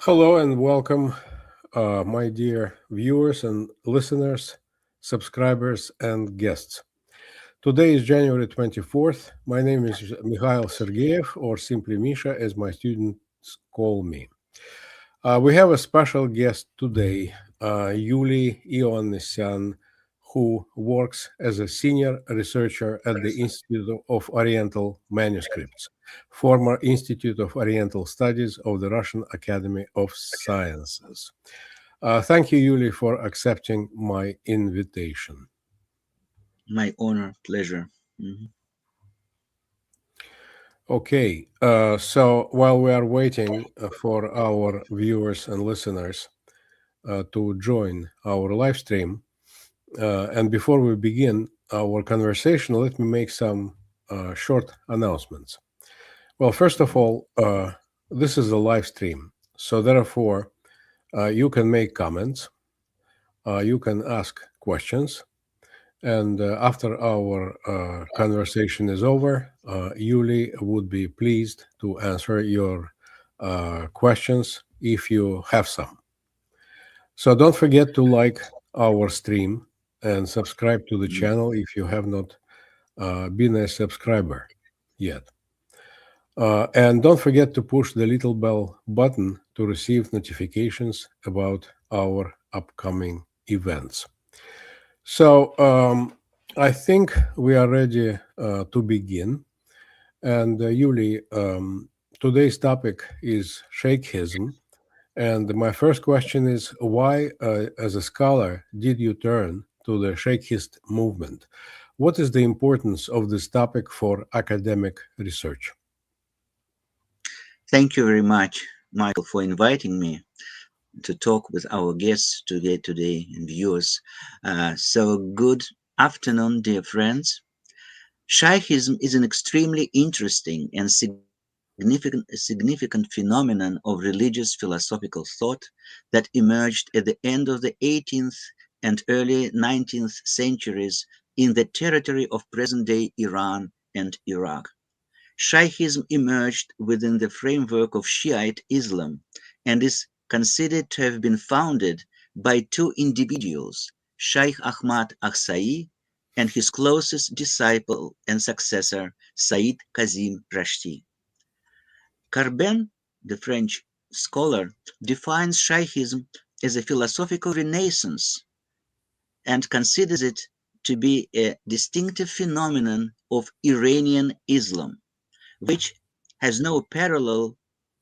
Hello and welcome, my dear viewers and listeners, subscribers, and guests. Today is January 24th. My name is Mikhail Sergeev, or simply Misha, as my students call me. We have a special guest today, Youli Ioannesyan, who works as a senior researcher at the Institute of Oriental Manuscripts, former Institute of Oriental Studies of the Russian Academy of Sciences. Thank you, Yuli, for accepting my invitation. My honor, pleasure. Okay, so while we are waiting for our viewers and listeners to join our live stream, and before we begin our conversation, let me make some short announcements. Well, first of all, this is a live stream, so therefore, you can make comments, you can ask questions, and after our conversation is over, Yuli would be pleased to answer your questions if you have some. So don't forget to like our stream and subscribe to the channel if you have not been a subscriber yet. And don't forget to push the little bell button to receive notifications about our upcoming events. So I think we are ready to begin. And Yuli, today's topic is Shaykhism. And my first question is why, as a scholar, did you turn to the Shaykhist movement? What is the importance of this topic for academic research? Thank you very much, Michael, for inviting me to talk with our guests today and viewers. So, good afternoon, dear friends. Shaykhism is an extremely interesting and significant phenomenon of religious philosophical thought that emerged at the end of the 18th and early 19th centuries in the territory of present-day Iran and Iraq. Shaykhism emerged within the framework of Shi'i Islam and is considered to have been founded by two individuals, Shaykh Ahmad Ahsai and his closest disciple and successor, Said Kazim Rashti. Carben, the French scholar, defines Shaykhism as a philosophical renaissance and considers it to be a distinctive phenomenon of Iranian Islam, which has no parallel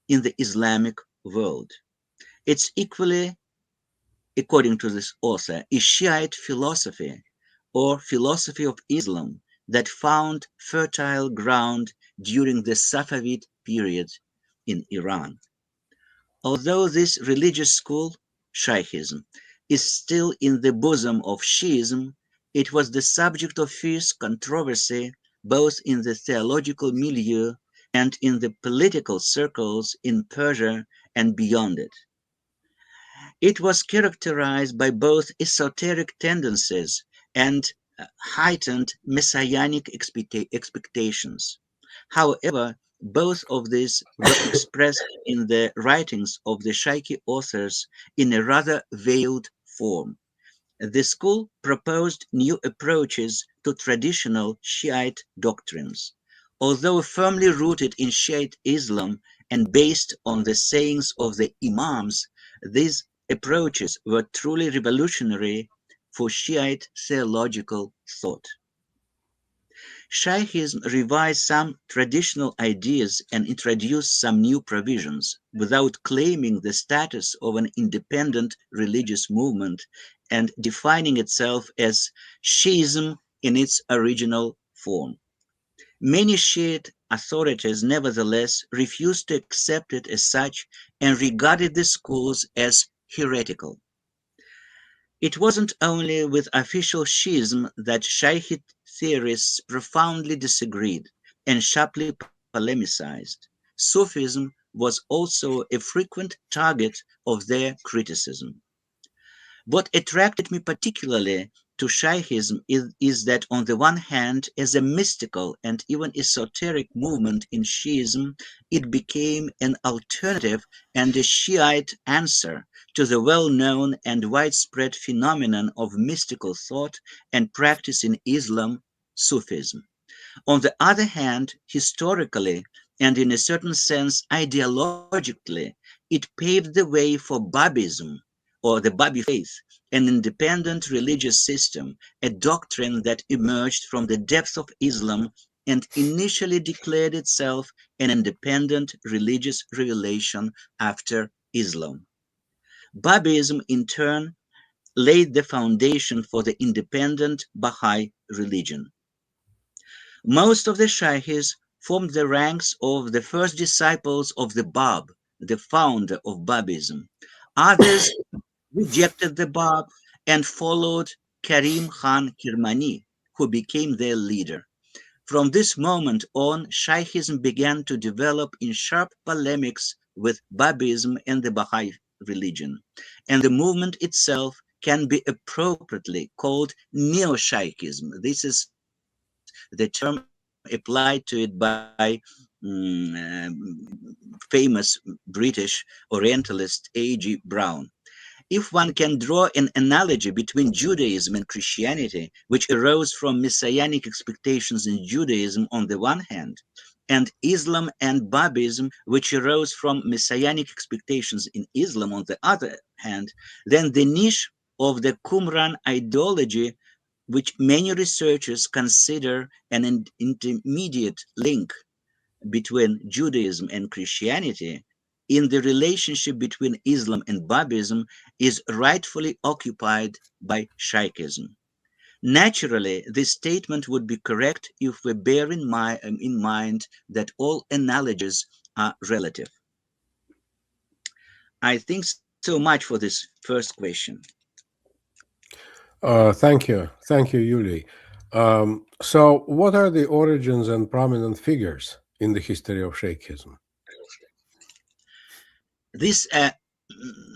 in the Islamic world. It's equally, according to this author, a Shiite philosophy or philosophy of Islam that found fertile ground during the Safavid period in Iran. Although this religious school, Shaykhism, is still in the bosom of Shi'ism, it was the subject of fierce controversy both in the theological milieu and in the political circles in Persia and beyond it. It was characterized by both esoteric tendencies and heightened messianic expectations. However, both of these were expressed in the writings of the Shaykhi authors in a rather veiled form. The school proposed new approaches to traditional Shiite doctrines. Although firmly rooted in Shiite Islam and based on the sayings of the Imams, these approaches were truly revolutionary for Shiite theological thought. Shaykhism revised some traditional ideas and introduced some new provisions without claiming the status of an independent religious movement and defining itself as Shi'ism in its original form. Many Shiite authorities nevertheless refused to accept it as such and regarded the schools as heretical. It wasn't only with official Shi'ism that Shaykhi theorists profoundly disagreed and sharply polemicized. Sufism was also a frequent target of their criticism. What attracted me particularly to Shaykhism is that, on the one hand, as a mystical and even esoteric movement in Shi'ism, it became an alternative and a Shiite answer to the well-known and widespread phenomenon of mystical thought and practice in Islam, Sufism. On the other hand, historically and in a certain sense ideologically, it paved the way for Bábism, or the Bahá'í Faith, an independent religious system, a doctrine that emerged from the depths of Islam and initially declared itself an independent religious revelation after Islam. Bábism, in turn, laid the foundation for the independent Baha'i religion. Most of the Shaykhis formed the ranks of the first disciples of the Bab, the founder of Babism. Others rejected the Bab and followed Karim Khan Kirmani, who became their leader. From this moment on, Shaykhism began to develop in sharp polemics with Babism and the Baha'i religion, and the movement itself can be appropriately called Neo-Shaykhism. This is the term applied to it by famous British Orientalist A.G. Brown. If one can draw an analogy between Judaism and Christianity, which arose from messianic expectations in Judaism on the one hand, and Islam and Babism, which arose from messianic expectations in Islam on the other hand, then the niche of the Qumran ideology, which many researchers consider an intermediate link between Judaism and Christianity, in the relationship between Islam and Babism, is rightfully occupied by Shaykhism. Naturally, this statement would be correct if we bear in mind that all analogies are relative. I think so much for this first question. Thank you. Thank you, Youli. So, what are the origins and prominent figures in the history of Shaykhism? This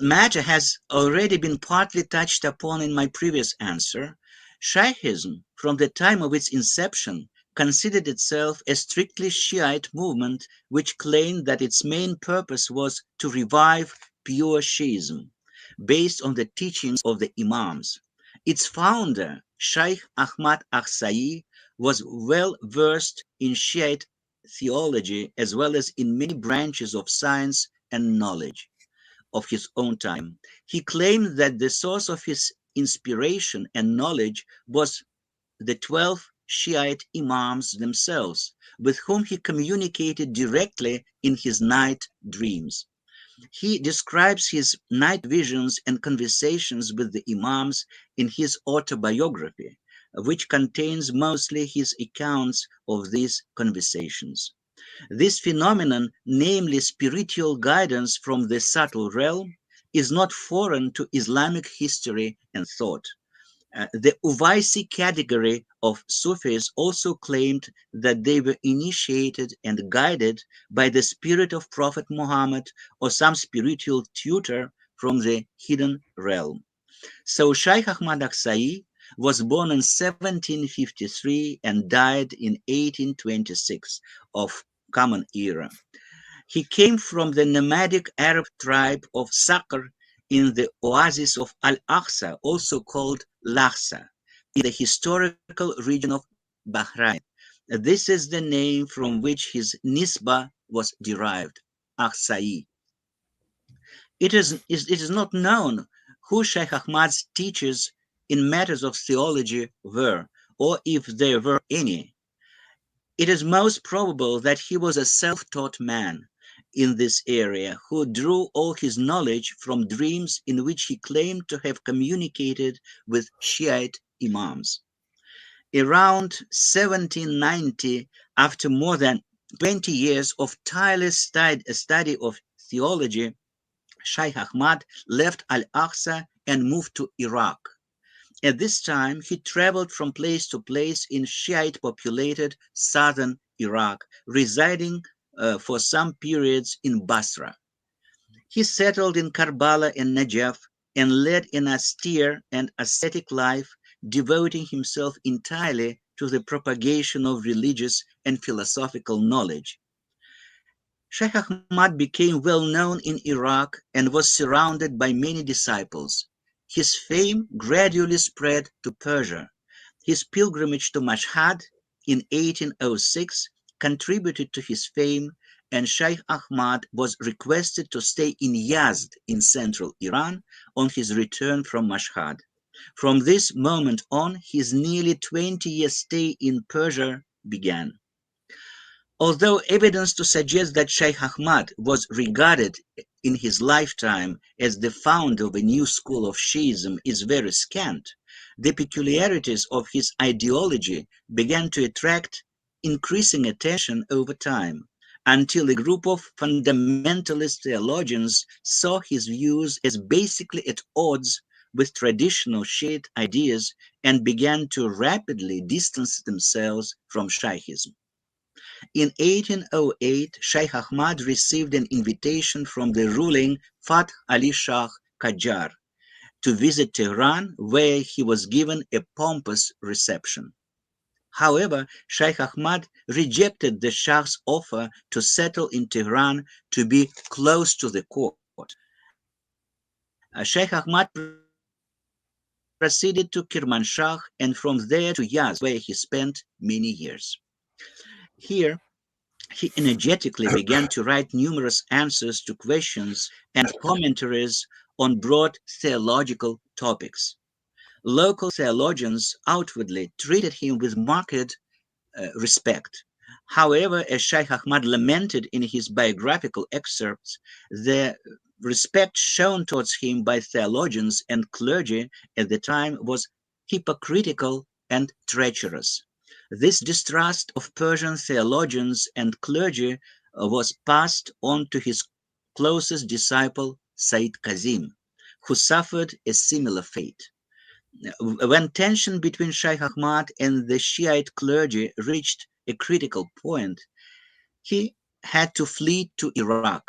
matter has already been partly touched upon in my previous answer. Shaykhism, from the time of its inception, considered itself a strictly Shiite movement which claimed that its main purpose was to revive pure Shi'ism, based on the teachings of the Imams. Its founder, Shaykh Ahmad Akhsai, was well versed in Shiite theology as well as in many branches of science and knowledge of his own time. He claimed that the source of his inspiration and knowledge was the 12 Shiite Imams themselves, with whom he communicated directly in his night dreams. He describes his night visions and conversations with the Imams in his autobiography, which contains mostly his accounts of these conversations. This phenomenon, namely spiritual guidance from the subtle realm, is not foreign to Islamic history and thought. The Uvaisi category of Sufis also claimed that they were initiated and guided by the spirit of Prophet Muhammad or some spiritual tutor from the hidden realm. So Shaykh Ahmad Akhsai was born in 1753 and died in 1826 of Common Era. He came from the nomadic Arab tribe of Sakr in the oasis of Al-Aqsa, also called Lhasa, in the historical region of Bahrain. This is the name from which his nisba was derived, Akhsai. It is not known who Shaykh Ahmad's teachers in matters of theology were, or if there were any. It is most probable that he was a self-taught man in this area who drew all his knowledge from dreams in which he claimed to have communicated with Shiite Imams. Around 1790, after more than 20 years of tireless study of theology, Shaykh Ahmad left Al-Aqsa and moved to Iraq. At this time, he traveled from place to place in Shiite-populated southern Iraq, residing for some periods in Basra. He settled in Karbala and Najaf and led an austere and ascetic life, devoting himself entirely to the propagation of religious and philosophical knowledge. Shaykh Ahmad became well known in Iraq and was surrounded by many disciples. His fame gradually spread to Persia. His pilgrimage to Mashhad in 1806 contributed to his fame, and Shaykh Ahmad was requested to stay in Yazd in central Iran on his return from Mashhad. From this moment on, his nearly 20-year stay in Persia began. Although evidence to suggest that Shaykh Ahmad was regarded in his lifetime as the founder of a new school of Shi'ism is very scant, the peculiarities of his ideology began to attract increasing attention over time, until a group of fundamentalist theologians saw his views as basically at odds with traditional Shiite ideas and began to rapidly distance themselves from Shaykhism. In 1808, Shaykh Ahmad received an invitation from the ruling Fath Ali Shah Qajar to visit Tehran, where he was given a pompous reception. However, Shaykh Ahmad rejected the Shah's offer to settle in Tehran to be close to the court. Shaykh Ahmad proceeded to Kermanshah and from there to Yazd, where he spent many years. Here, he energetically began to write numerous answers to questions and commentaries on broad theological topics. Local theologians outwardly treated him with marked respect. However, as Shaykh Ahmad lamented in his biographical excerpts, the respect shown towards him by theologians and clergy at the time was hypocritical and treacherous. This distrust of Persian theologians and clergy was passed on to his closest disciple, Sayyid Kazim, who suffered a similar fate. When tension between Shaykh Ahmad and the Shiite clergy reached a critical point, he had to flee to Iraq.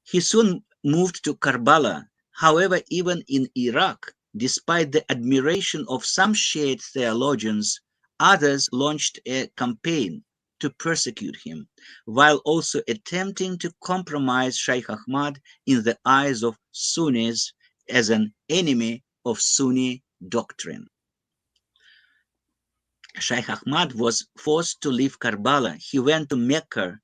He soon moved to Karbala. However, even in Iraq, despite the admiration of some Shiite theologians, others launched a campaign to persecute him, while also attempting to compromise Shaykh Ahmad in the eyes of Sunnis as an enemy of Sunni doctrine. Shaykh Ahmad was forced to leave Karbala. He went to Mecca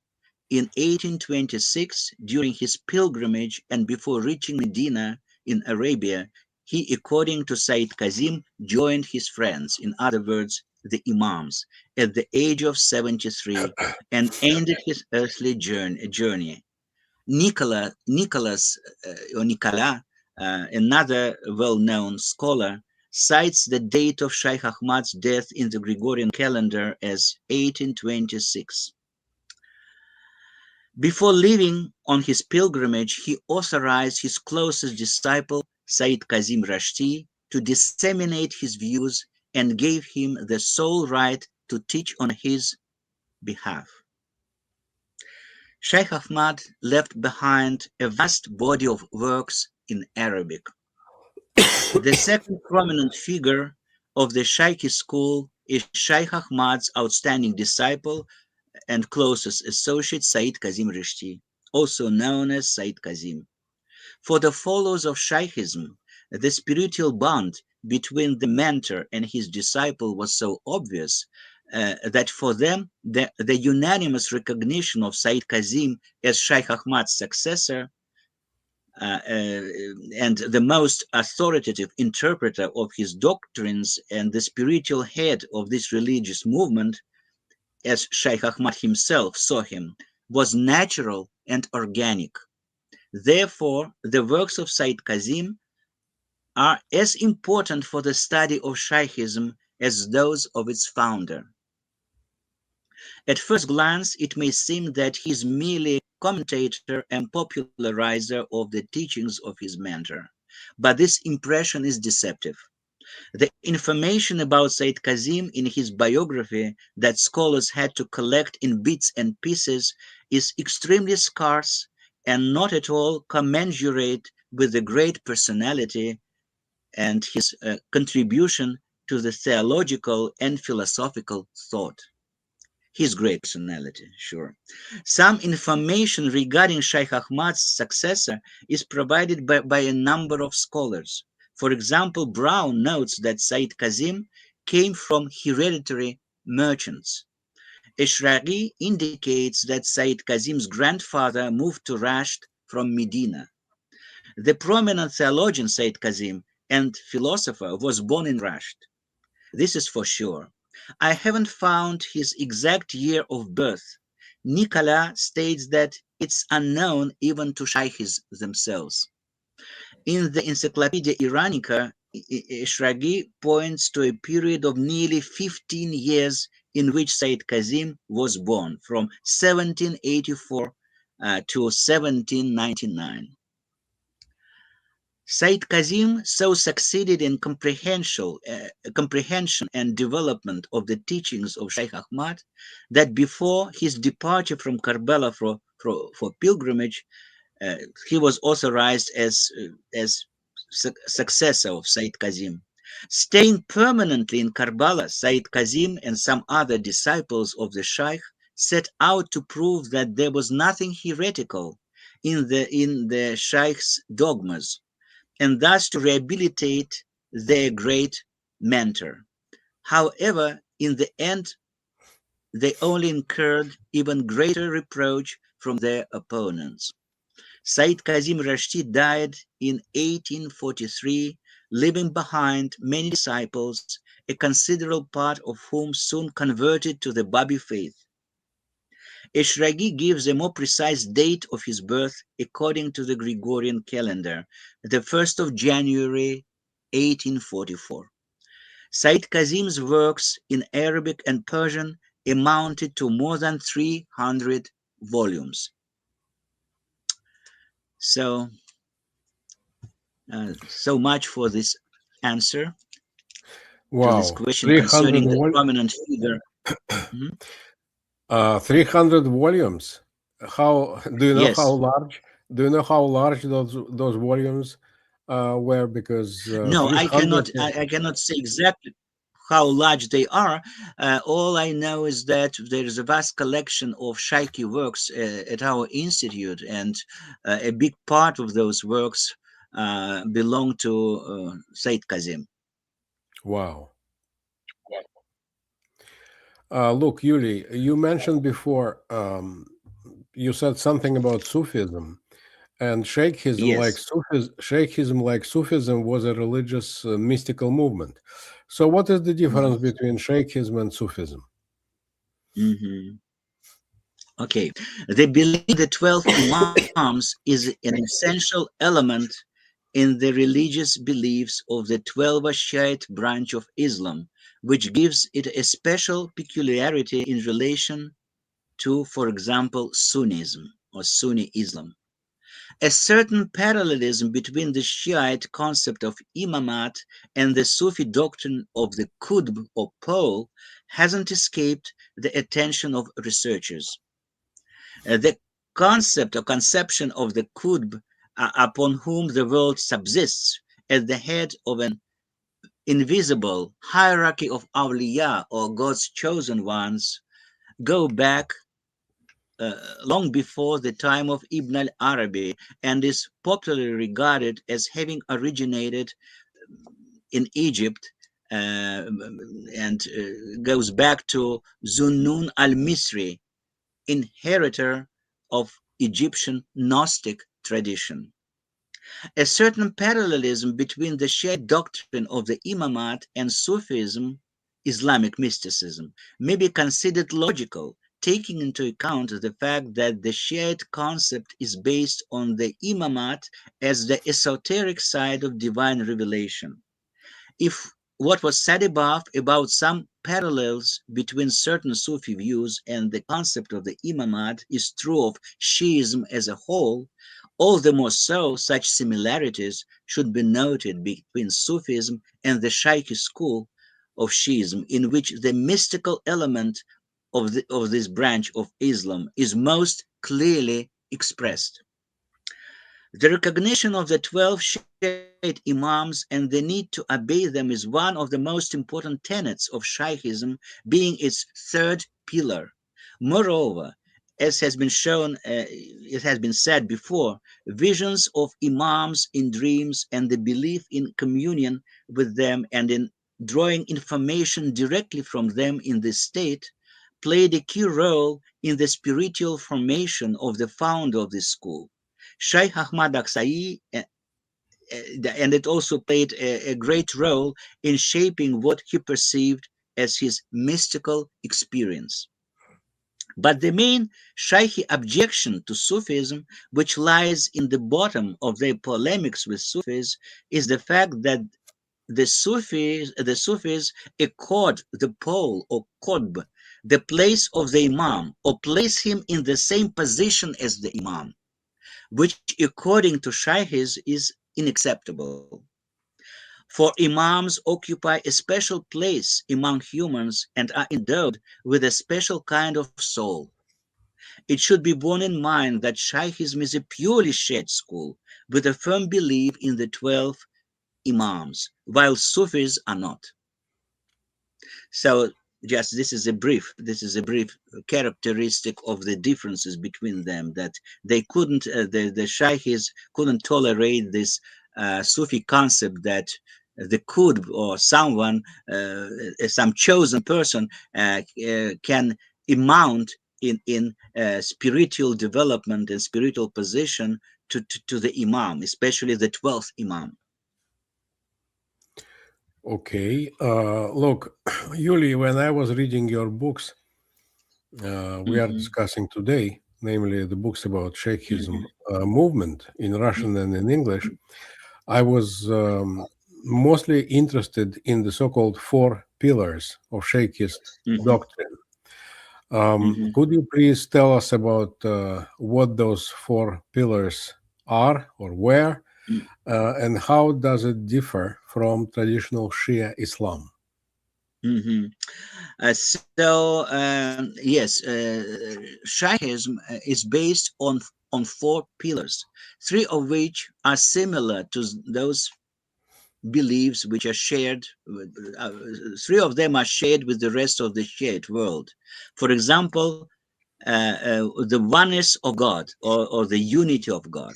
in 1826 during his pilgrimage, and before reaching Medina in Arabia, he, according to Sayyid Kazim, joined his friends, in other words, the Imams, at the age of 73 and ended his earthly journey. Nicolas, another well-known scholar, cites the date of Shaykh Ahmad's death in the Gregorian calendar as 1826. Before leaving on his pilgrimage, he authorized his closest disciple, Sayyid Kazim Rashti, to disseminate his views and gave him the sole right to teach on his behalf. Shaykh Ahmad left behind a vast body of works in Arabic. The second prominent figure of the Shaykhi school is Shaykh Ahmad's outstanding disciple and closest associate, Sayyid Kazim Rishti, also known as Sayyid Kazim. For the followers of Shaykhism, the spiritual bond between the mentor and his disciple was so obvious that for them, the unanimous recognition of Sayyid Kazim as Shaykh Ahmad's successor and the most authoritative interpreter of his doctrines and the spiritual head of this religious movement, as Shaykh Ahmad himself saw him, was natural and organic. Therefore, the works of Sayyid Kazim are as important for the study of Shaykhism as those of its founder. At first glance, it may seem that he is merely a commentator and popularizer of the teachings of his mentor, but this impression is deceptive. The information about Sayyid Kazim in his biography that scholars had to collect in bits and pieces is extremely scarce and not at all commensurate with the great personality and his contribution to the theological and philosophical thought. His great personality, sure. Some information regarding Shaykh Ahmad's successor is provided by a number of scholars. For example, Brown notes that Sayyid Kazim came from hereditary merchants. Eshraghi indicates that Sayyid Kazim's grandfather moved to Rasht from Medina. The prominent theologian Sayyid Kazim and philosopher was born in Rasht. This is for sure. I haven't found his exact year of birth. Nicola states that it's unknown even to Shaykhis themselves. In the Encyclopedia Iranica, Eshraghi points to a period of nearly 15 years in which Sayyid Kazim was born, from 1784 to 1799. Sayyid Kazim so succeeded in comprehension and development of the teachings of Shaykh Ahmad that before his departure from Karbala for pilgrimage, he was authorized as successor of Sayyid Kazim. Staying permanently in Karbala, Sayyid Kazim and some other disciples of the Shaykh set out to prove that there was nothing heretical in the Shaykh's dogmas, and thus to rehabilitate their great mentor. However, in the end, they only incurred even greater reproach from their opponents. Sayyid Kazim Rashid died in 1843, leaving behind many disciples, a considerable part of whom soon converted to the Bahá'í Faith. Eshraghi gives a more precise date of his birth according to the Gregorian calendar, the 1st of January, 1844. Sayyid Kazim's works in Arabic and Persian amounted to more than 300 volumes. So much for this answer to this question concerning the prominent figure. 300 volumes. How do you know Yes. how large? Do you know how large those volumes were? Because no, I cannot say exactly how large they are. All I know is that there is a vast collection of Shaykhi works at our institute, and a big part of those works belong to Sayyid Kazim. Wow. Look, Youli, you mentioned before, you said something about Sufism, and Shaykhism, Yes. like Sufism, was a religious mystical movement. So, what is the difference between Shaykhism and Sufism? Okay, they believe the 12 Imams is an essential element in the religious beliefs of the 12 Shiite branch of Islam, which gives it a special peculiarity in relation to, for example, Sunnism or Sunni Islam. A certain parallelism between the Shiite concept of imamat and the Sufi doctrine of the qutb or pole hasn't escaped the attention of researchers. The concept or conception of the qutb upon whom the world subsists at the head of an invisible hierarchy of awliya or God's chosen ones go back long before the time of Ibn al-Arabi and is popularly regarded as having originated in Egypt and goes back to Zunnun al-Misri, inheritor of Egyptian Gnostic tradition. A certain parallelism between the shared doctrine of the Imamat and Sufism, Islamic mysticism, may be considered logical, taking into account the fact that the shared concept is based on the Imamat as the esoteric side of divine revelation. If what was said above about some parallels between certain Sufi views and the concept of the Imamat is true of Shi'ism as a whole, all the more so such similarities should be noted between Sufism and the Shaykhi school of Shi'ism, in which the mystical element of this branch of Islam is most clearly expressed. The recognition of the 12 Shiite Imams and the need to obey them is one of the most important tenets of Shaykhism, being its third pillar. Moreover, as has been shown, it has been said before, visions of Imams in dreams and the belief in communion with them and in drawing information directly from them in this state played a key role in the spiritual formation of the founder of this school. Shaykh Ahmad Aksai, and it also played a great role in shaping what he perceived as his mystical experience. But the main Shaykhi objection to Sufism, which lies in the bottom of their polemics with Sufis, is the fact that the Sufis accord the pole or qutb, the place of the Imam, or place him in the same position as the Imam, which according to Shaykhis is unacceptable. For Imams occupy a special place among humans and are endowed with a special kind of soul. It should be borne in mind that Shaykhism is a purely Shiite school with a firm belief in the 12 Imams, while Sufis are not. So just this is a brief characteristic of the differences between them, that they couldn't the Shaykhis couldn't tolerate this Sufi concept that the qutb or someone, some chosen person, can amount in spiritual development and spiritual position to the Imam, especially the 12th Imam. Okay. Look, Yuli, when I was reading your books, we are discussing today, namely the books about Shaykhism movement in Russian and in English, I was mostly interested in the so-called four pillars of Shaykhist doctrine. Could you please tell us about what those four pillars are or were, and how does it differ from traditional Shi'i Islam? Yes, Shaykhism is based on four pillars, three of which are similar to those beliefs which are shared. Three of them are shared with the rest of the Shiite world. For example, the oneness of God, or the unity of God,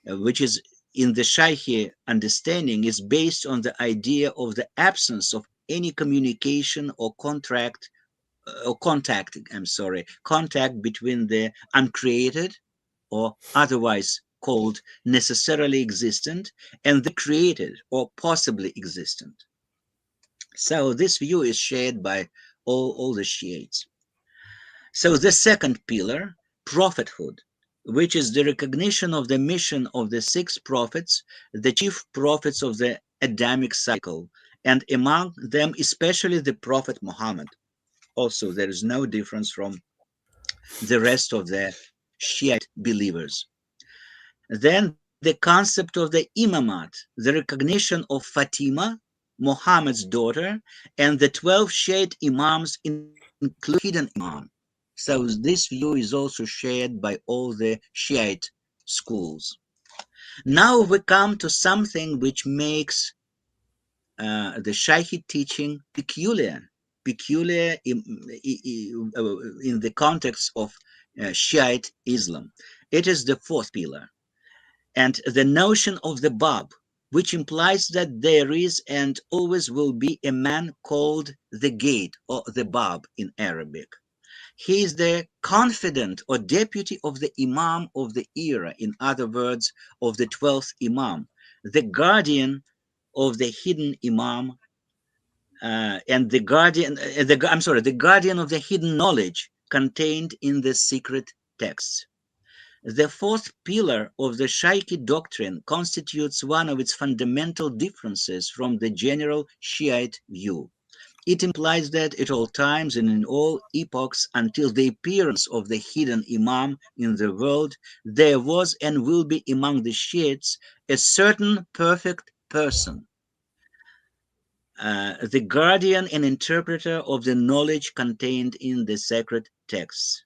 which is in the Shaykhi understanding, is based on the idea of the absence of any communication or contact between the uncreated, or otherwise called necessarily existent, and the created or possibly existent. So this view is shared by all the Shiites. So the second pillar, prophethood, which is the recognition of the mission of the six prophets, the chief prophets of the Adamic cycle, and among them especially the Prophet Muhammad. Also, there is no difference from the rest of the Shiite believers. Then the concept of the imamat, the recognition of Fatima, Muhammad's daughter, and the 12 Shiite imams, including hidden imam. So this view is also shared by all the Shiite schools. Now we come to something which makes the Shaykhi teaching peculiar in the context of Shiite Islam. It is the fourth pillar, and the notion of the Bab, which implies that there is and always will be a man called the Gate, or the Bab in Arabic. He is the confidant or deputy of the Imam of the era, in other words, of the 12th Imam, the guardian of the hidden Imam, and the guardian of the hidden knowledge contained in the secret texts. The fourth pillar of the Shaykhi doctrine constitutes one of its fundamental differences from the general Shiite view. It implies that at all times and in all epochs until the appearance of the hidden Imam in the world, there was and will be among the Shiites a certain perfect person, the guardian and interpreter of the knowledge contained in the sacred texts.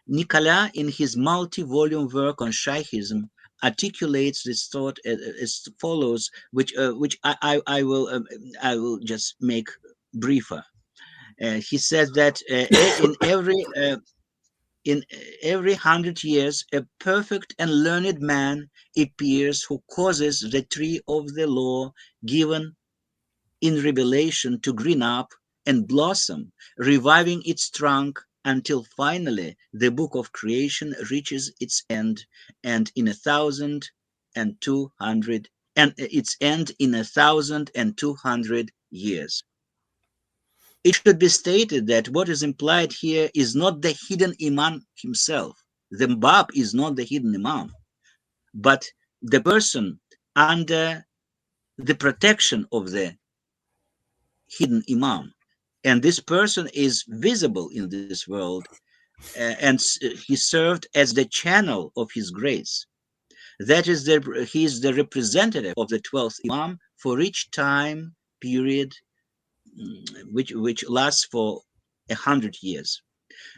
Nicolas, in his multi-volume work on Shaykhism, articulates this thought as follows, which I will just make briefer. He says that in every 100 years, a perfect and learned man appears who causes the tree of the law given in Revelation to green up and blossom, reviving its trunk until finally the book of creation reaches its end, and in 1,200 and its end in 1,200 years. It should be stated that what is implied here is not the hidden Imam himself. The Bab is not the hidden Imam, but the person under the protection of the hidden Imam. And this person is visible in this world, and he served as the channel of his grace. That is, he is the representative of the 12th Imam for each time period, which lasts for 100 years.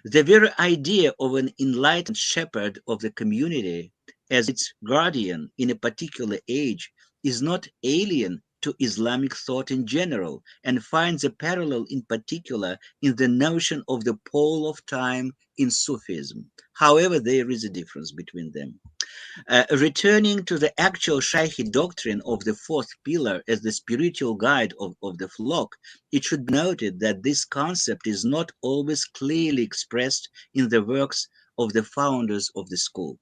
The very idea of an enlightened shepherd of the community as its guardian in a particular age is not alien to Islamic thought in general, and finds a parallel in particular in the notion of the pole of time in Sufism. However, there is a difference between them. Returning to the actual Shaykhi doctrine of the fourth pillar as the spiritual guide of the flock, it should be noted that this concept is not always clearly expressed in the works of the founders of the school.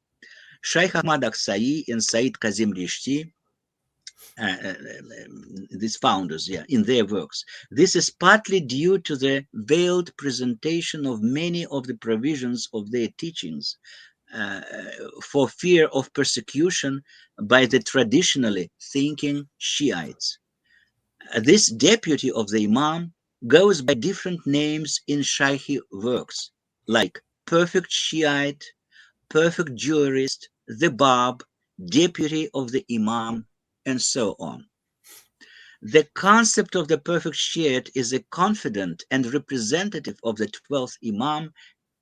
Shaykh Ahmad Aksai and Said Kazim Rishti, these founders, in their works. This is partly due to the veiled presentation of many of the provisions of their teachings, for fear of persecution by the traditionally thinking Shiites. This deputy of the Imam goes by different names in Shaykhi works, like perfect Shiite, perfect jurist, the Bab, deputy of the Imam, and so on. The concept of the perfect Shiite is a confidant and representative of the 12th Imam,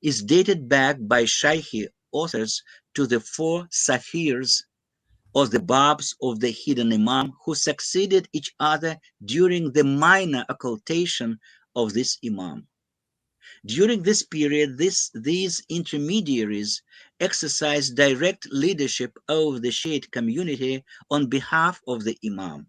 is dated back by Shaykhi authors to the four Safirs, or the Babs of the hidden Imam, who succeeded each other during the minor occultation of this Imam. During this period, these intermediaries exercised direct leadership over the Shiite community on behalf of the Imam.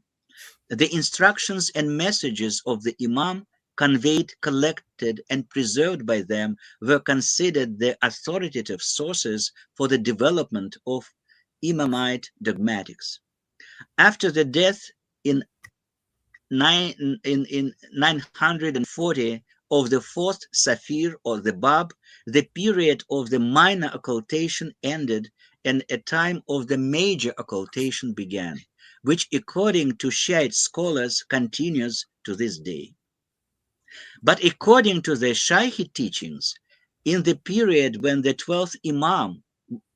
The instructions and messages of the Imam conveyed, collected, and preserved by them were considered the authoritative sources for the development of Imamite dogmatics. After the death in 940 of the fourth Safir or the Bab, the period of the minor occultation ended and a time of the major occultation began, which according to Shiite scholars continues to this day. But according to the Shaykhi teachings, in the period when the 12th Imam,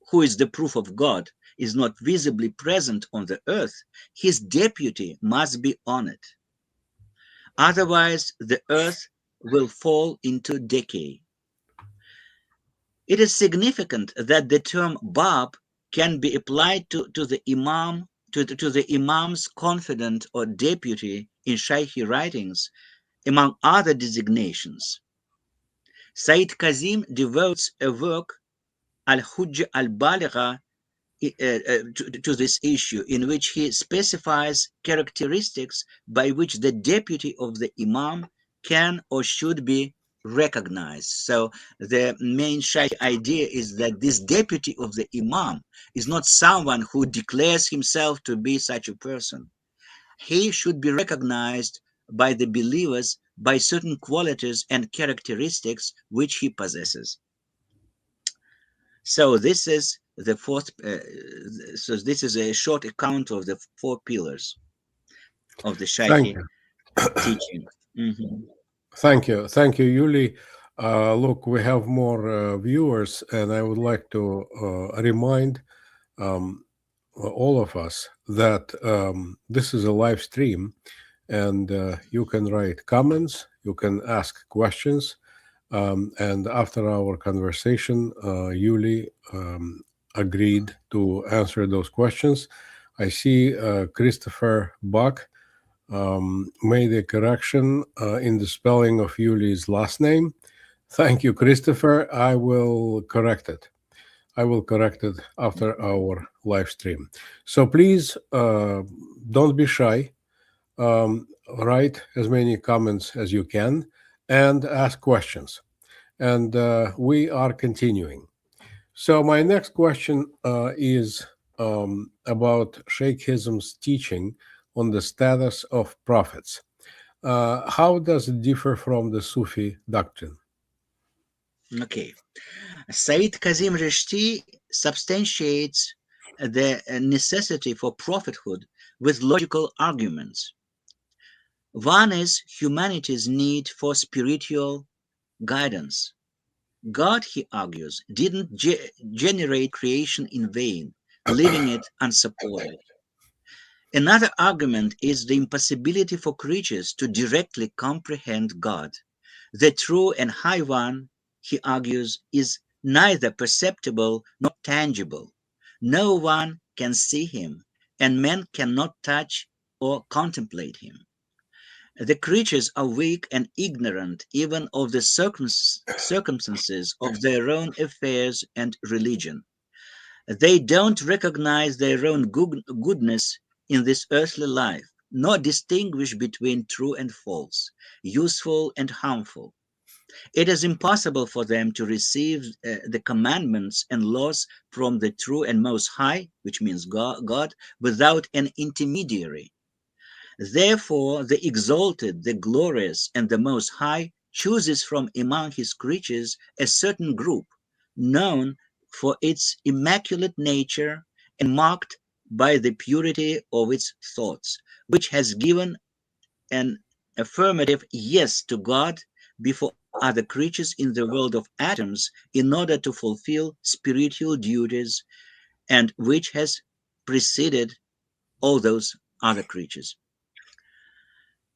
who is the proof of God, is not visibly present on the earth, his deputy must be honored. Otherwise, the earth will fall into decay. It is significant that the term Bab can be applied to the Imam, to the Imam's confidant or deputy in Shaykhi writings, among other designations. Said Kazim devotes a work, Al-Hujja al-Baligha, to this issue, in which he specifies characteristics by which the deputy of the Imam can or should be recognized. So the main Shaykh idea is that this deputy of the Imam is not someone who declares himself to be such a person. He should be recognized by the believers by certain qualities and characteristics which he possesses. So this is the fourth. So this is a short account of the four pillars of the Shaykhi teaching. Mm-hmm. Thank you, Youli. Look, we have more viewers, and I would like to remind all of us that this is a live stream, and you can write comments, you can ask questions, and after our conversation, Youli, agreed to answer those questions. I see Christopher Buck made a correction in the spelling of Yuli's last name. Thank you, Christopher. I will correct it. I will correct it after our live stream. So please don't be shy. Write as many comments as you can and ask questions. And we are continuing. So my next question is about Shaykhism's teaching on the status of prophets. How does it differ from the Sufi doctrine? Okay. Sayyid Kazim Rishti substantiates the necessity for prophethood with logical arguments. One is humanity's need for spiritual guidance. God, he argues, didn't generate creation in vain, leaving it unsupported. Another argument is the impossibility for creatures to directly comprehend God. The true and high one, he argues, is neither perceptible nor tangible. No one can see him, and man cannot touch or contemplate him. The creatures are weak and ignorant even of the circumstances of their own affairs and religion. They don't recognize their own goodness in this earthly life, nor distinguish between true and false, useful and harmful. It is impossible for them to receive the commandments and laws from the true and most high, which means God, without an intermediary. Therefore, the exalted, the glorious, and the Most High chooses from among his creatures a certain group, known for its immaculate nature and marked by the purity of its thoughts, which has given an affirmative yes to God before other creatures in the world of atoms in order to fulfill spiritual duties, and which has preceded all those other creatures.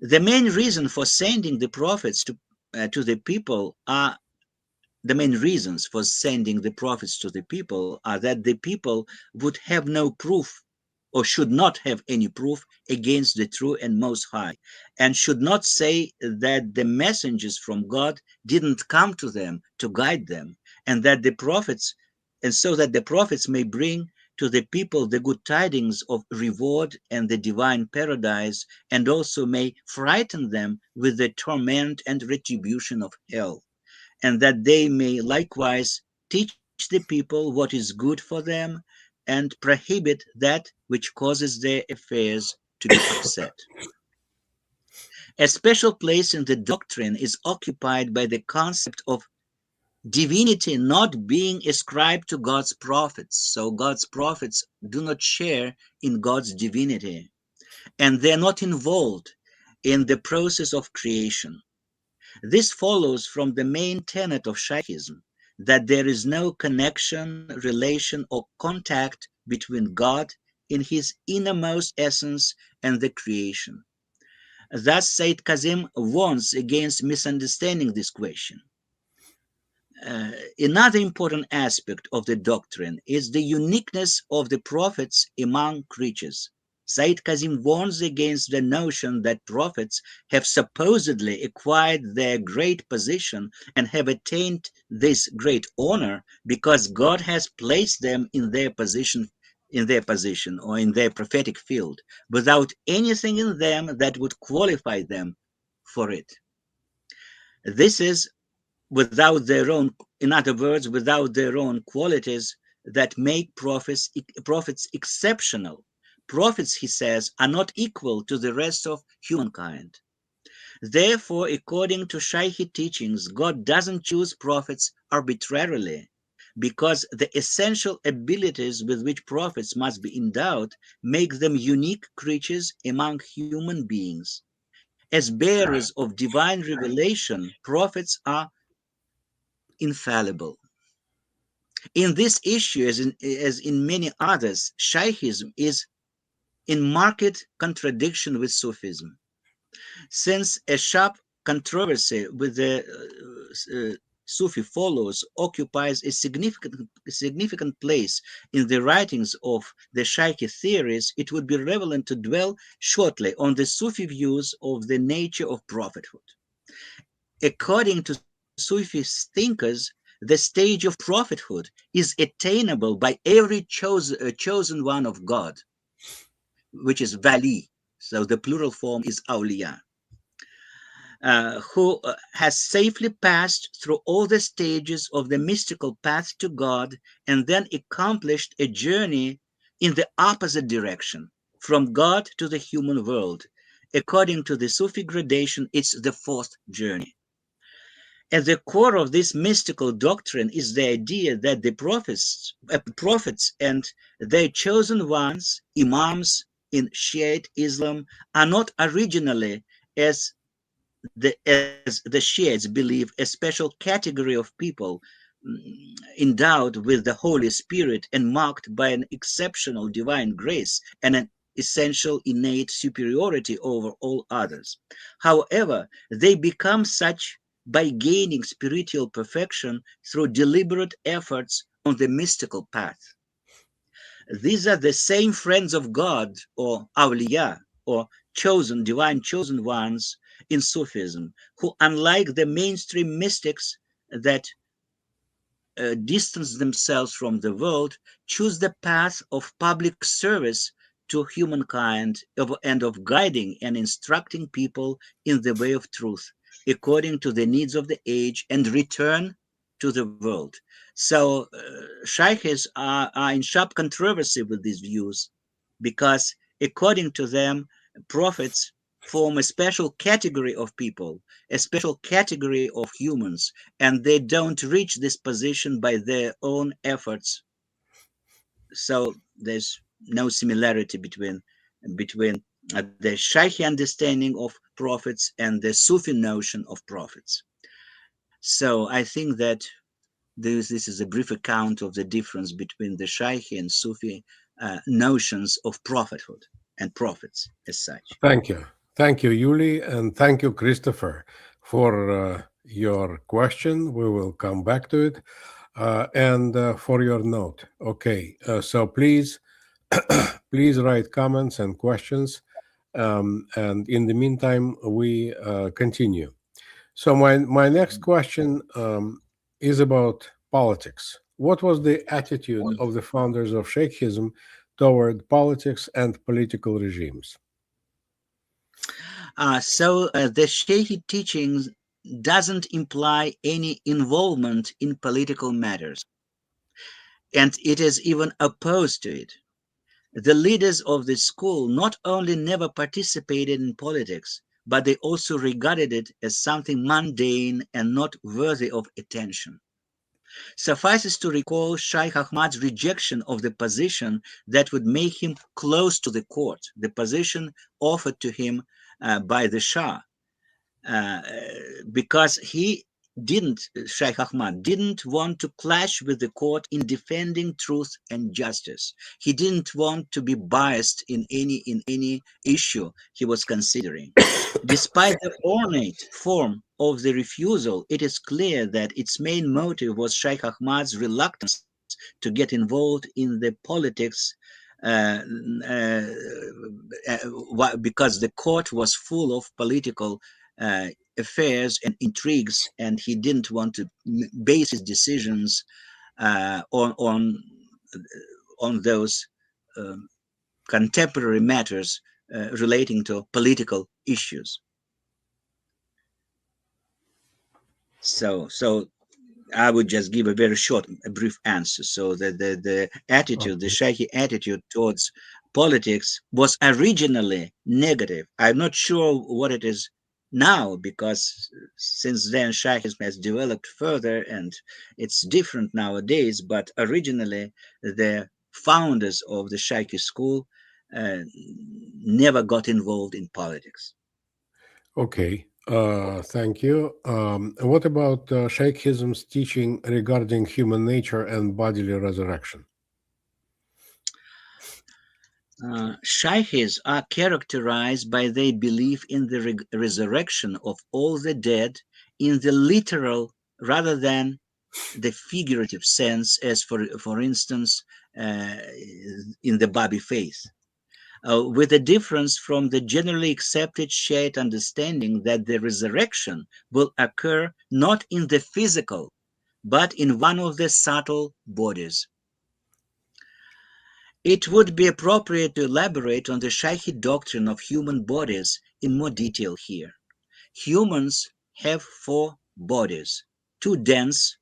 The main reason for sending the prophets to the people are the main reasons for sending the prophets to the people are that the people would have no proof or should not have any proof against the true and most high, and should not say that the messengers from God didn't come to them to guide them, and that the prophets, and so that the prophets may bring to the people the good tidings of reward and the divine paradise, and also may frighten them with the torment and retribution of hell, and that they may likewise teach the people what is good for them and prohibit that which causes their affairs to be upset. A special place in the doctrine is occupied by the concept of divinity not being ascribed to God's prophets. So God's prophets do not share in God's divinity, and they're not involved in the process of creation. This follows from the main tenet of Shaykhism, that there is no connection, relation, or contact between God in his innermost essence and the creation. Thus, Sayyid Kazim warns against misunderstanding this question. Another important aspect of the doctrine is the uniqueness of the prophets among creatures. Sayyid Kazim warns against the notion that prophets have supposedly acquired their great position and have attained this great honor because God has placed them in their position or in their prophetic field without anything in them that would qualify them for it. This is without their own, in other words, without their own qualities that make prophets exceptional. Prophets, he says, are not equal to the rest of humankind. Therefore, according to Shaykhi teachings, God doesn't choose prophets arbitrarily, because the essential abilities with which prophets must be endowed make them unique creatures among human beings. As bearers of divine revelation, prophets are infallible. In this issue, as in many others, Shaykhism is in marked contradiction with Sufism. Since a sharp controversy with the Sufi follows occupies a significant place in the writings of the Shaykhi theories, it would be relevant to dwell shortly on the Sufi views of the nature of prophethood. According to Sufi thinkers, the stage of prophethood is attainable by every chosen one of God, which is Wali. So the plural form is awliya, who has safely passed through all the stages of the mystical path to God and then accomplished a journey in the opposite direction, from God to the human world. According to the Sufi gradation, it's the fourth journey. At the core of this mystical doctrine is the idea that the prophets and their chosen ones, imams in Shi'i Islam, are not originally, as the Shiites believe, a special category of people endowed with the Holy Spirit and marked by an exceptional divine grace and an essential innate superiority over all others. However, they become such by gaining spiritual perfection through deliberate efforts on the mystical path. These are the same friends of God, or awliya, or divine chosen ones in Sufism, who, unlike the mainstream mystics that distance themselves from the world, choose the path of public service to humankind and of guiding and instructing people in the way of truth according to the needs of the age and return to the world. So Shaykhis are in sharp controversy with these views because according to them, prophets form a special category of people, a special category of humans, and they don't reach this position by their own efforts. So there's no similarity between the Shaykhi understanding of prophets and the Sufi notion of prophets. So I think that this is a brief account of the difference between the Shaykhi and Sufi notions of prophethood and prophets as such. Thank you. Thank you, Youli, and thank you, Christopher, for your question. We will come back to it. And for your note. Okay, so please, please write comments and questions. And in the meantime, we continue. So my next question is about politics. What was the attitude of the founders of Shaykhism toward politics and political regimes? The Shaykhi teachings doesn't imply any involvement in political matters, and it is even opposed to it. The leaders of the school not only never participated in politics, but they also regarded it as something mundane and not worthy of attention. Suffices to recall Shaykh Ahmad's rejection of the position that would make him close to the court, the position offered to him by the Shah, uh, because Shaykh Ahmad didn't want to clash with the court in defending truth and justice. He didn't want to be biased in any issue he was considering. Despite the ornate form of the refusal, it is clear that its main motive was Shaykh Ahmad's reluctance to get involved in the politics uh, uh, because the court was full of political affairs and intrigues, and he didn't want to base his decisions uh, on on on those um, contemporary matters relating to political issues. So I would just give a very short, a brief answer. So the attitude, the Shaykhi attitude towards politics was originally negative. I'm not sure what it is now, because since then Shaykhism has developed further and it's different nowadays. But originally, the founders of the Shaykhi school uh, never got involved in politics. Okay, thank you. What about Shaykhism's teaching regarding human nature and bodily resurrection? Shaykhis are characterized by their belief in the resurrection of all the dead in the literal rather than the figurative sense, as for instance, in the Bahá'í Faith. With a difference from the generally accepted Shiite understanding that the resurrection will occur not in the physical, but in one of the subtle bodies. It would be appropriate to elaborate on the Shaykhi doctrine of human bodies in more detail here. Humans have 4 bodies, 2 dense,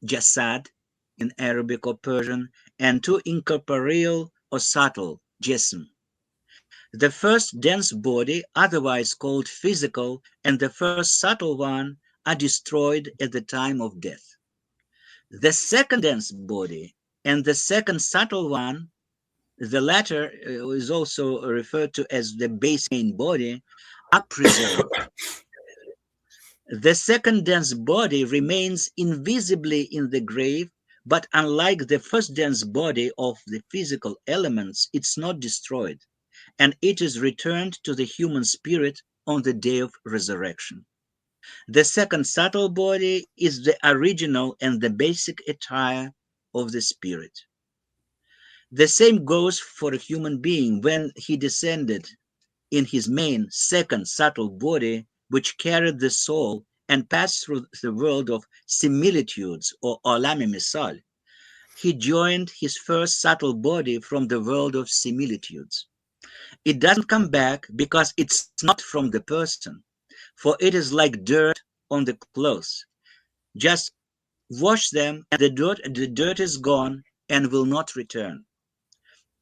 jasad in Arabic or Persian, and 2 incorporeal or subtle, jism. The first dense body, otherwise called physical, and the first subtle one are destroyed at the time of death. The second dense body and the second subtle one, the latter is also referred to as the base main body, are preserved. The second dense body remains invisibly in the grave, but unlike the first dense body of the physical elements, it's not destroyed, and it is returned to the human spirit on the day of resurrection. The second subtle body is the original and the basic attire of the spirit. The same goes for a human being when he descended in his main second subtle body, which carried the soul and passed through the world of similitudes or olami misal. He joined his first subtle body from the world of similitudes. It doesn't come back because it's not from the person, for it is like dirt on the clothes. Just wash them and the dirt is gone and will not return.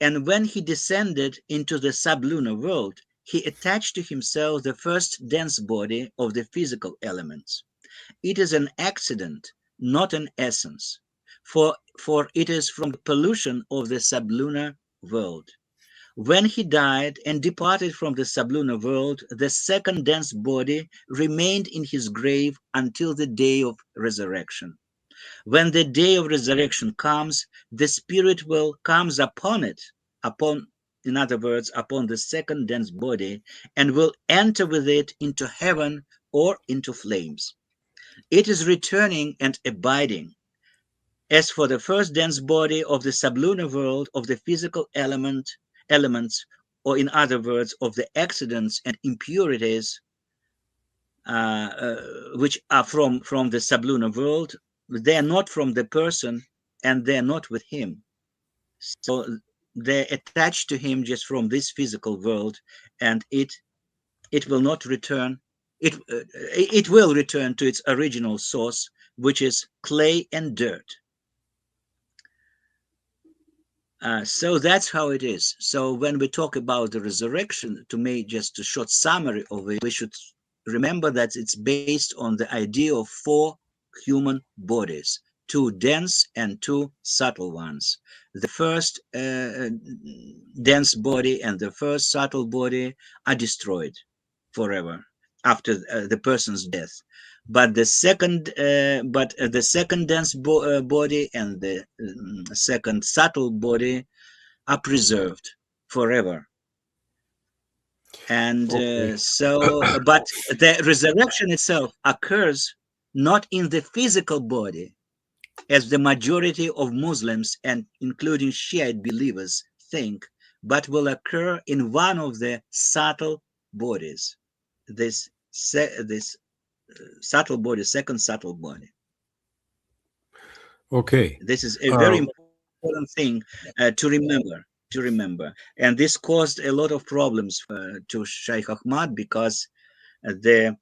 And when he descended into the sublunar world, he attached to himself the first dense body of the physical elements. It is an accident, not an essence, for it is from the pollution of the sublunar world. When he died and departed from the sublunar world, the second dense body remained in his grave until the day of resurrection. When the day of resurrection comes, the spirit will comes upon it, in other words, upon the second dense body, and will enter with it into heaven or into flames. It is returning and abiding. As for the first dense body of the sublunar world of the physical elements, or in other words, of the accidents and impurities which are from the sublunar world, they are not from the person and they are not with him. So they're attached to him just from this physical world, and it will not return. It will return to its original source, which is clay and dirt. So that's how it is. So when we talk about the resurrection, to make just a short summary of it, we should remember that it's based on the idea of 4 human bodies, 2 dense and 2 subtle ones. The first dense body and the first subtle body are destroyed forever after the person's death. But the second dense body and the second subtle body are preserved forever. And but the resurrection itself occurs not in the physical body, as the majority of Muslims and including Shiite believers think, but will occur in one of the subtle bodies. This subtle body, second subtle body. Okay. This is a very important thing to remember. And this caused a lot of problems to Shaykh Ahmad, because the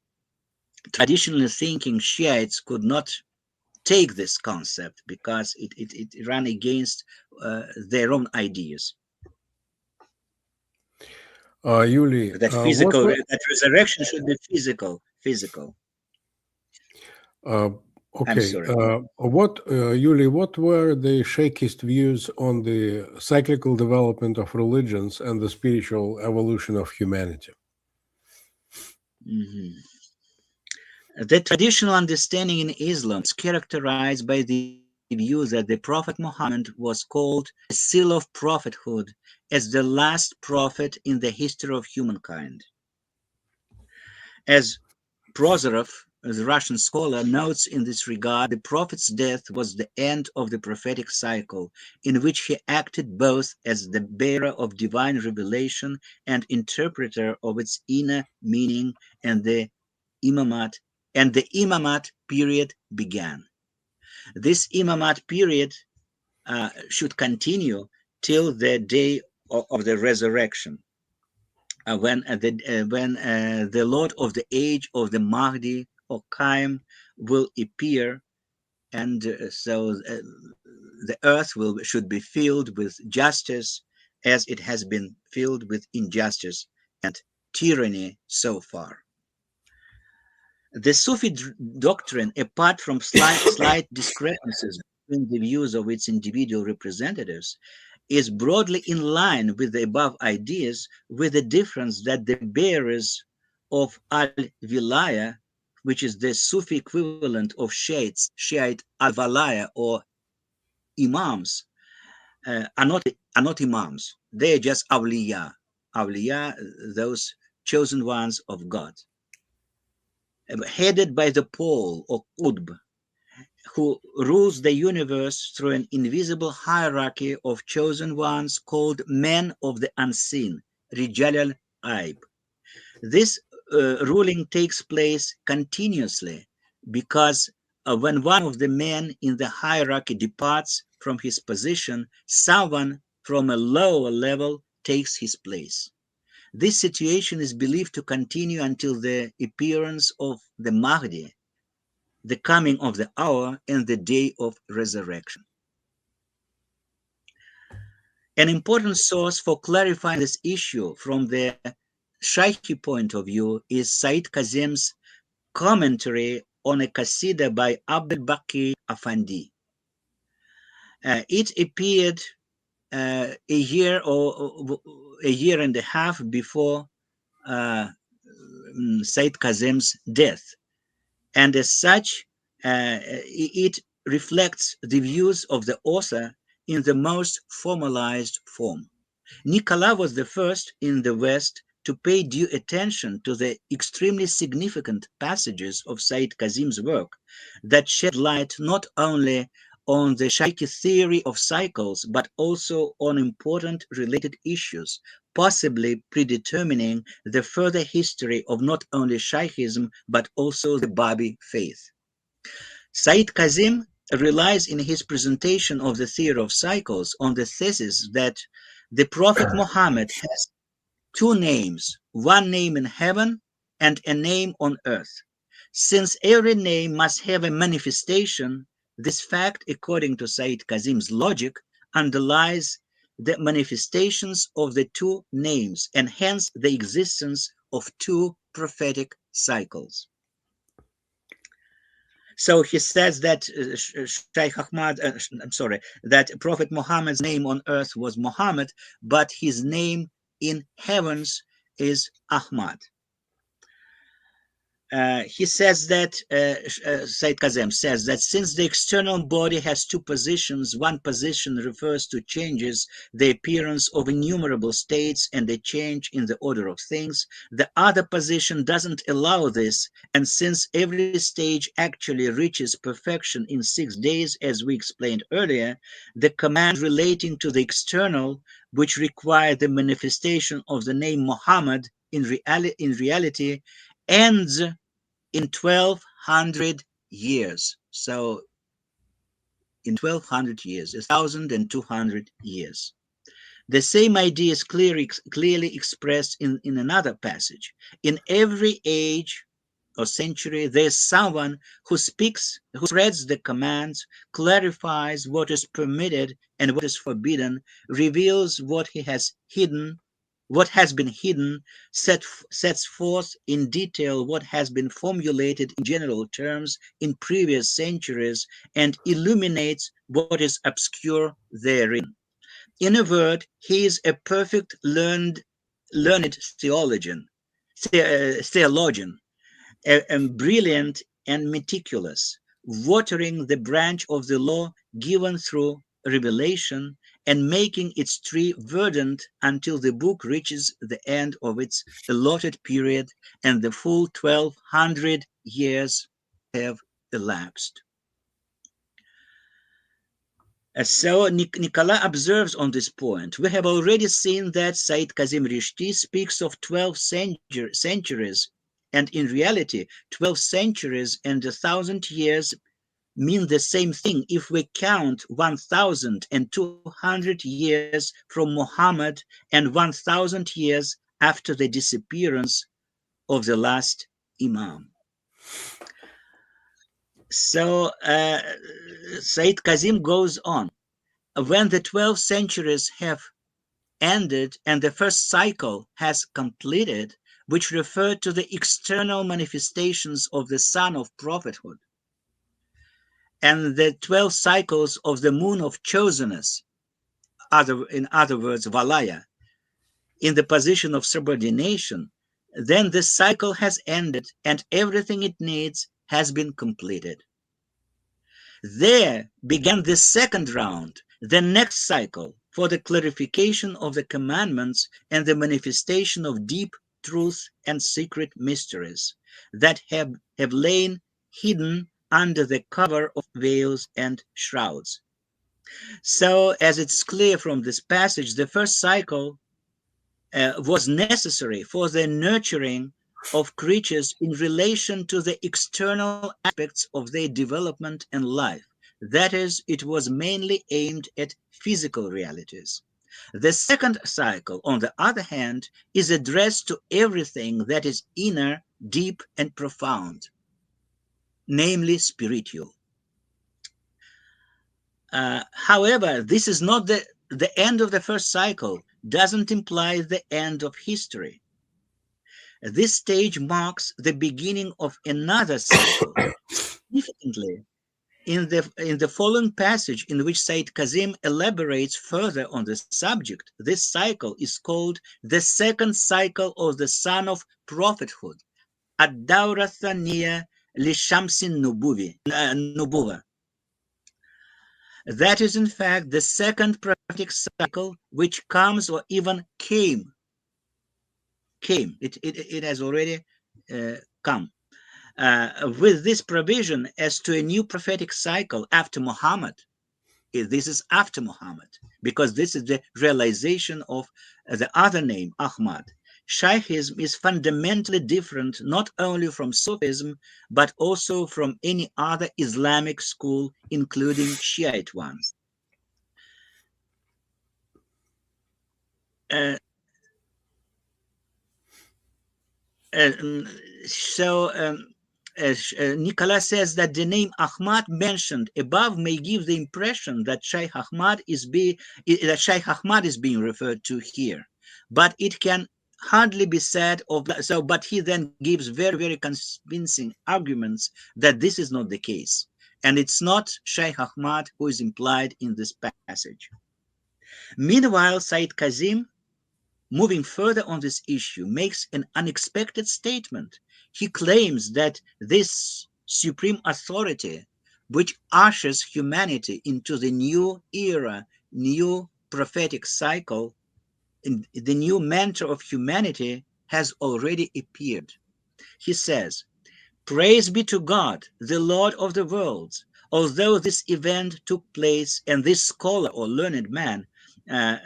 traditionally thinking Shiites could not take this concept because it ran against their own ideas. Youli, That physical, that resurrection should be physical. Okay. Youli, what were the Shaykhist views on the cyclical development of religions and the spiritual evolution of humanity? The traditional understanding in Islam is characterized by the view that the Prophet Muhammad was called a seal of prophethood as the last prophet in the history of humankind. As Prozorov the Russian scholar, notes in this regard, the prophet's death was the end of the prophetic cycle, in which he acted both as the bearer of divine revelation and interpreter of its inner meaning, and the imamat period began. This imamat period should continue till the day of the resurrection, when the Lord of the age of the Mahdi or Qaim will appear, and the earth should be filled with justice as it has been filled with injustice and tyranny so far. The Sufi doctrine, apart from slight discrepancies between the views of its individual representatives, is broadly in line with the above ideas, with the difference that the bearers of al-Wilaya, which is the Sufi equivalent of Shiite al-Walaya or Imams, are not Imams. They are just awliya, those chosen ones of God, headed by the Pole or Qutb, who rules the universe through an invisible hierarchy of chosen ones called men of the unseen, Rijal al-Ghaib. This ruling takes place continuously because when one of the men in the hierarchy departs from his position, someone from a lower level takes his place. This situation is believed to continue until the appearance of the Mahdi, the coming of the hour, and the day of resurrection. An important source for clarifying this issue from the Shaykhi point of view is Said Kazem's commentary on a Qasida by Abdul Baqi Afandi. It appeared a year and a half before Said Kazem's death, and as such, it reflects the views of the author in the most formalized form. Nicolas was the first in the West to pay due attention to the extremely significant passages of Said Kazem's work that shed light not only on the Shaykhi theory of cycles, but also on important related issues, possibly predetermining the further history of not only Shaykhism, but also the Bahá'í Faith. Said Kazem relies in his presentation of the theory of cycles on the thesis that the Prophet Muhammad has two names, one name in heaven and a name on earth. Since every name must have a manifestation, this fact, according to Said Kazem's logic, underlies the manifestations of the two names and hence the existence of two prophetic cycles. So he says that that Prophet Muhammad's name on earth was Muhammad, but his name in heavens is Ahmad. He says that, Said Kazem says that since the external body has two positions, one position refers to changes, the appearance of innumerable states and a change in the order of things. The other position doesn't allow this, and since every stage actually reaches perfection in 6 days, as we explained earlier, the command relating to the external, which require the manifestation of the name Muhammad in reality, ends in 1200 years. So in 1200 years, 1200 years. The same idea is clearly expressed in another passage. In every age or century, there's someone who speaks, who spreads the commands, clarifies what is permitted and what is forbidden, reveals what he has hidden, what has been hidden, sets forth in detail what has been formulated in general terms in previous centuries, and illuminates what is obscure therein. In a word, he is a perfect learned theologian, and brilliant and meticulous, watering the branch of the law given through revelation and making its tree verdant until the book reaches the end of its allotted period and the full 1200 years have elapsed. So Nicolas observes on this point, we have already seen that Said Kazim Rishti speaks of 12 centuries, and in reality, 12 centuries and 1,000 years mean the same thing if we count 1,200 years from Muhammad and 1,000 years after the disappearance of the last Imam. So Said Kazim goes on. When the 12 centuries have ended and the first cycle has completed, which refer to the external manifestations of the Son of Prophethood, and the 12 cycles of the Moon of Chosenness, in other words, Valaya, in the position of subordination, then the cycle has ended and everything it needs has been completed. There began the second round, the next cycle, for the clarification of the commandments and the manifestation of deep truth and secret mysteries that have lain hidden under the cover of veils and shrouds. So, as it's clear from this passage, the first cycle was necessary for the nurturing of creatures in relation to the external aspects of their development and life. That is, it was mainly aimed at physical realities. The second cycle, on the other hand, is addressed to everything that is inner, deep, and profound, namely spiritual. However, this is not the end of the first cycle, doesn't imply the end of history. This stage marks the beginning of another cycle. Significantly, in the following passage, in which Said Kazim elaborates further on the subject, this cycle is called the second cycle of the Son of Prophethood, Ad-Dawra Thaniya li Shamsin Nubuwa. That is, in fact, the second prophetic cycle which comes or even came. It has already come. With this provision as to a new prophetic cycle after Muhammad. This is after Muhammad, because this is the realization of the other name, Ahmad. Shaykhism is fundamentally different not only from Sufism, but also from any other Islamic school, including Shiite ones. Nicolas says that the name Ahmad mentioned above may give the impression that Shaykh Ahmad is being referred to here, but it can hardly be said of so. But he then gives very, very convincing arguments that this is not the case, and it's not Shaykh Ahmad who is implied in this passage. Meanwhile, Said Kazim, moving further on this issue, makes an unexpected statement. He claims that this supreme authority, which ushers humanity into the new era, new prophetic cycle, the new mentor of humanity, has already appeared. He says, "Praise be to God, the Lord of the worlds. Although this event took place and this scholar or learned man,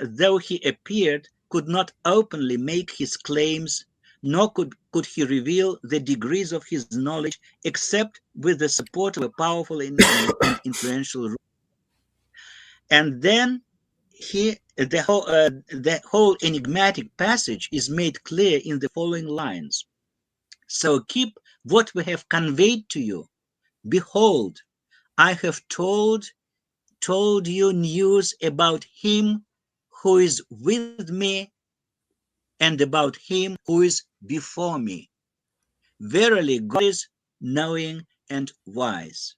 though he appeared, could not openly make his claims, nor could he reveal the degrees of his knowledge except with the support of a powerful and influential ruler." And then the whole enigmatic passage is made clear in the following lines. "So keep what we have conveyed to you. Behold, I have told you news about him who is with me and about him who is before me. Verily, God is knowing and wise."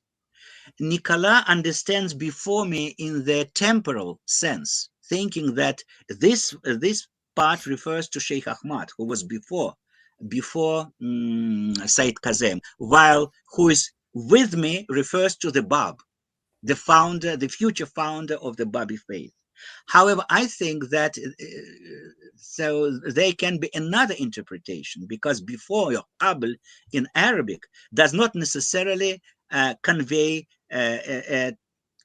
Nicolas understands "before me" in the temporal sense, thinking that this part refers to Sheikh Ahmad, who was before Said Kazem, while "who is with me" refers to the Bab, the future founder of the Bahá'í Faith. However, I think that so there can be another interpretation, because before your qabl in Arabic does not necessarily convey a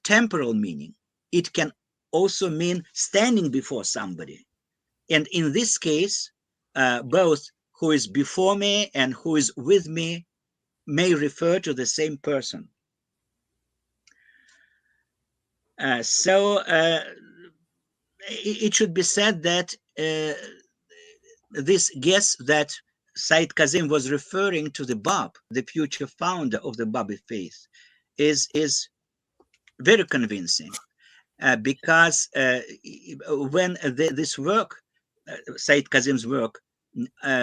temporal meaning. It can also mean standing before somebody. And in this case, both who is before me and who is with me may refer to the same person. So it should be said that this guess that Said Kazim was referring to the Bab, the future founder of the Bahá'í Faith, is very convincing, because when this work, Said Kazim's work,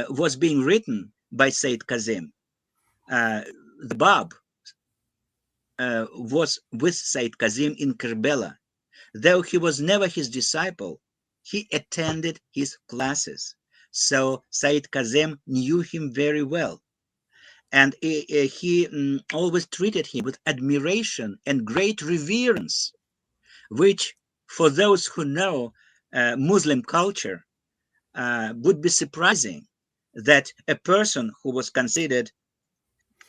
was being written by Said Kazim, the Bab was with Said Kazim in Kerbela. Though he was never his disciple, he attended his classes. So Said Kazim knew him very well. And he always treated him with admiration and great reverence, which, for those who know Muslim culture, would be surprising, that a person who was considered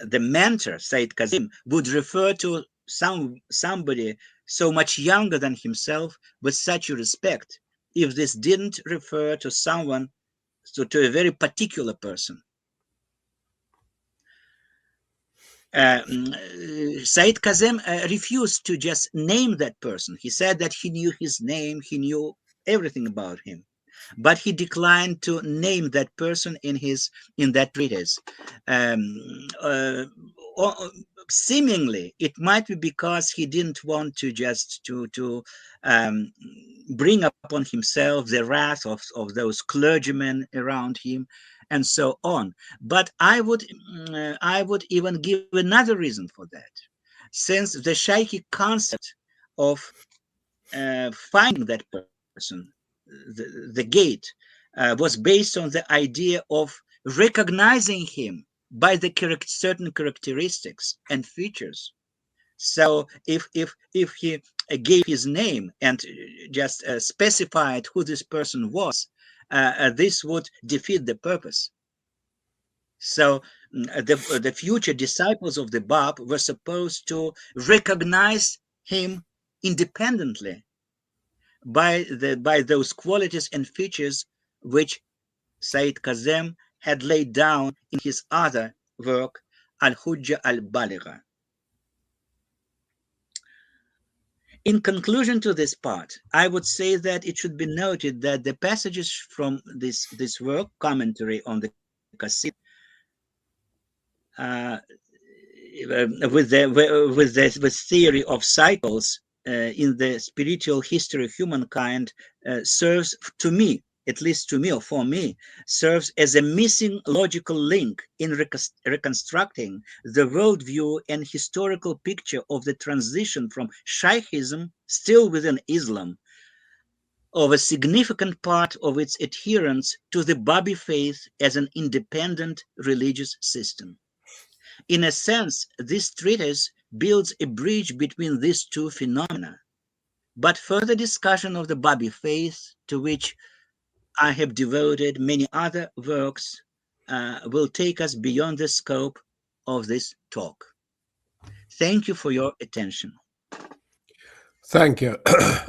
the mentor, Said Kazim, would refer to somebody so much younger than himself with such a respect, if this didn't refer to someone, to a very particular person. Said Kazim refused to just name that person. He said that he knew his name, he knew everything about him, but he declined to name that person in that treatise. Seemingly, it might be because he didn't want to just to bring upon himself the wrath of those clergymen around him, and so on. But I would even give another reason for that, since the Shaykhi concept of finding that person, the gate, was based on the idea of recognizing him by the certain characteristics and features. So if he gave his name and just specified who this person was, this would defeat the purpose. So the future disciples of the Bab were supposed to recognize him independently by those qualities and features which Said Kazim had laid down in his other work, Al-Hujja al-Baligha. In conclusion to this part, I would say that it should be noted that the passages from this work, commentary on the Qasid, with theory of cycles in the spiritual history of humankind, serves to me, at least to me or for me, serves as a missing logical link in reconstructing the worldview and historical picture of the transition from Shaykhism, still within Islam, of a significant part of its adherents to the Bahá'í Faith as an independent religious system. In a sense, this treatise builds a bridge between these two phenomena. But further discussion of the Bahá'í Faith, to which I have devoted many other works, will take us beyond the scope of this talk. Thank you for your attention. Thank you,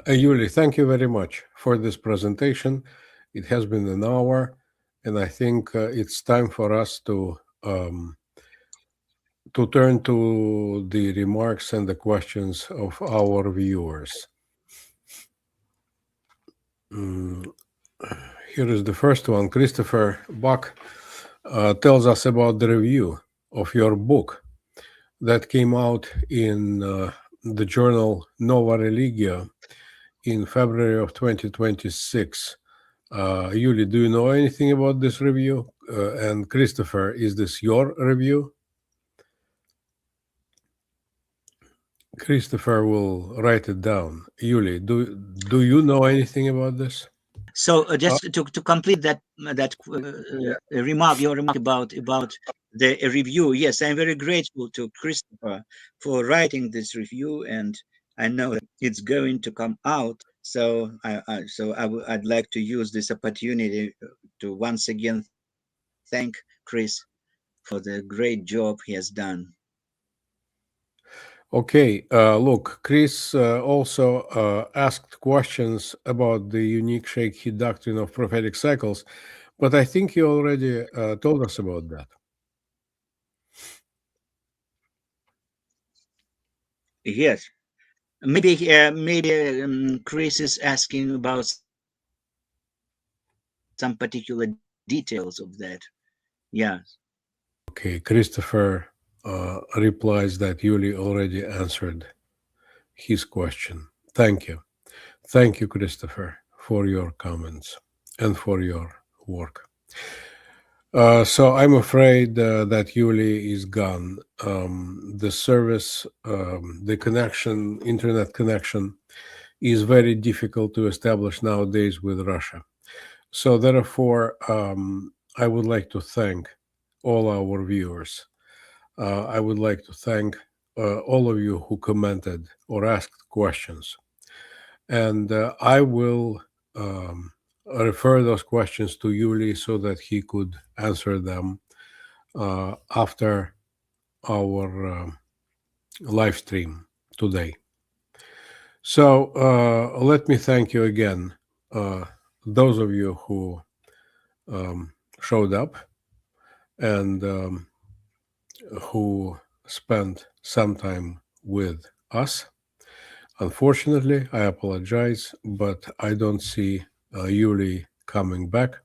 Youli. Thank you very much for this presentation. It has been an hour, and I think it's time for us to turn to the remarks and the questions of our viewers. Here is the first one. Christopher Buck tells us about the review of your book that came out in the journal Nova Religia in February of 2026. Youli, do you know anything about this review? And Christopher, is this your review? Christopher will write it down. Youli, do you know anything about this? So just to complete that remark, your remark about the review, yes, I'm very grateful to Christopher for writing this review, and I know that it's going to come out So I'd like to use this opportunity to once again thank Chris for the great job he has done. Okay, look, Chris also asked questions about the unique Shaykhi doctrine of prophetic cycles, but I think you already told us about that. Yes, maybe Chris is asking about some particular details of that. Yeah. Okay, Christopher replies that Yuli already answered his question. Thank you. Thank you, Christopher, for your comments and for your work. So I'm afraid that Yuli is gone. The service, the connection, internet connection, is very difficult to establish nowadays with Russia. So therefore, I would like to thank all our viewers. I would like to thank all of you who commented or asked questions. And I will refer those questions to Yuli so that he could answer them after our live stream today. So let me thank you again, those of you who showed up and who spent some time with us. Unfortunately, I apologize, but I don't see Yuli coming back.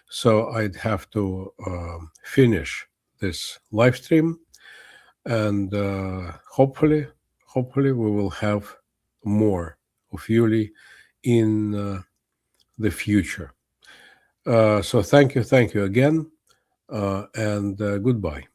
So I'd have to finish this live stream, and hopefully we will have more of Yuli in the future. So thank you again, and goodbye.